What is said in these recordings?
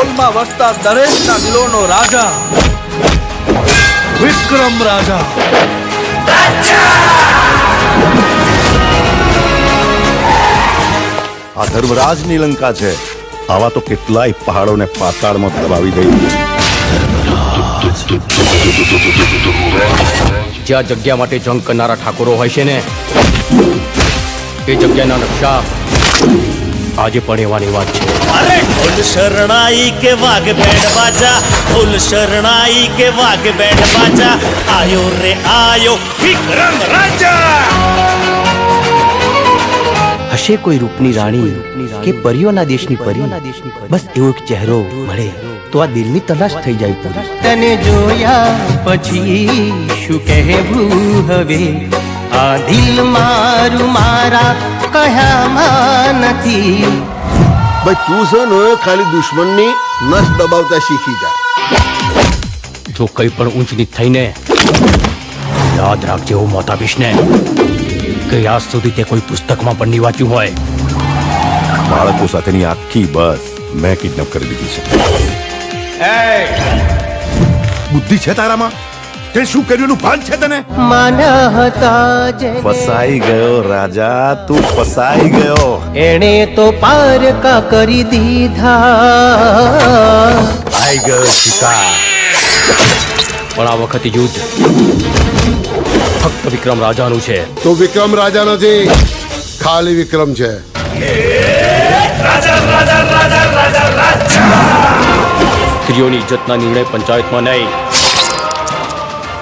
ડોલમાં વસતા દરેકના દિલોનો રાજા વિક્રમ રાજા। આ ધર્મરાજની લંકા છે। આવા તો કેટલાય પહાડોને પાતાળમાં દબાવી દઈ। જ્યાં જગ્યા માટે જંગ કરનારા ઠાકોરો હોય છે ને, એ જગ્યાના નકશા આજે પણ એવાની વાત છે। અરે ઢોલ શરણાઈ કે વાઘ બેડ બાજા, ઢોલ શરણાઈ કે વાઘ બેડ બાજા, આયો રે આયો વિક્રમ રાજા। હશે કોઈ રૂપની રાણી કે પરીઓના દેશની પરી, બસ એવો એક ચહેરો મળે તો આ દિલની તલાશ થઈ જાય પૂરી। તને જોયા પછી શું કહેવું હવે, આ દિલ મારું મારા કયામાં નથી। ભાઈ તું છે ને ખાલી દુશ્મનની નસ દબાવતા શીખી જા। જો કઈ પણ ઊંચ નીચ થઈને યાદ રાખજે હું મોત આપીશ ને કે આજ સુધી તે કોઈ પુસ્તકમાં પણ નહીં વાંચ્યું હોય। બાળકો સાથેની આખી બસ મેં કિડનેપ કરી દીધી છે। બુદ્ધિ છે તારામાં? તે શું કર્યું એનું ભાન છે તને? ફસાઈ ગયો રાજા, તું ફસાઈ ગયો। એણે તો પારકા કરી દીધા। આઈ ગયો શિકાર, પણ આ વખતે યુદ્ધ ફક્ત વિક્રમ રાજાનું છે। તો વિક્રમ રાજા નથી, ખાલી વિક્રમ છે। સ્ત્રીઓની ઇજ્જતના નિર્ણય પંચાયતમાં નહીં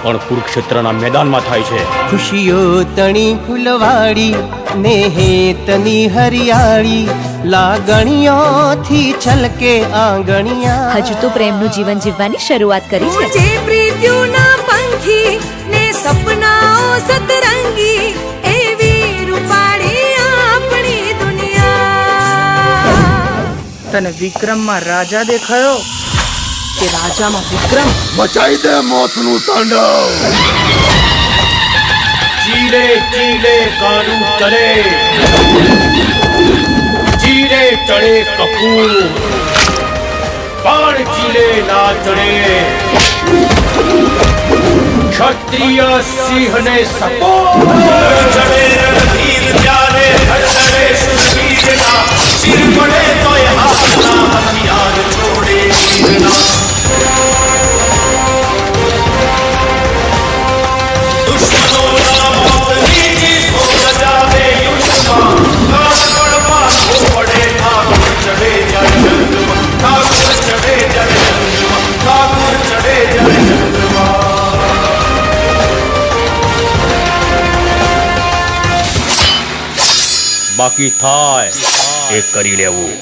પણ કુરુક્ષેત્રના મેદાનમાં થાય છે। ખુશીઓ તણી ફૂલવાડી ને હેતની હરિયાળી, લાગણીઓથી છલકે આંગણિયા। હજુ તો પ્રેમનું જીવન જીવવાની શરૂઆત કરી છે। જે પ્રીત્યુના પંખી ને સપનાઓ સતરંગી, એવી રૂપાળી આપણી દુનિયા। તને વિક્રમમાં રાજા દેખાયો કે રાજામાં વિક્રમ? મચાઈ દે મોતનું તાંડવ। ચીલે ચીલે કાનું ચડે, ચીલે ચડે કપૂર, પણ ચીલે ના ચડે। ક્ષત્રિય સિંહને સપોર્ટ ચડે રણધીર ત્યારે ધડધડે શૂરવીરના, શિર પડે તોય હાથના હથિયાર છોડે વીરના। દુશ્મનોના મોતની ચીસો સજાવે યુદ્ધમાં, કાળપણમાં પડે ઠાકોર ચડે જ્યારે જંગમાં, ઠાકોર ચડે જ્યારે જંગમાં, ઠાકોર ચડે જ્યારે જંગમાં। બાકી થાય એ કરી લેવું।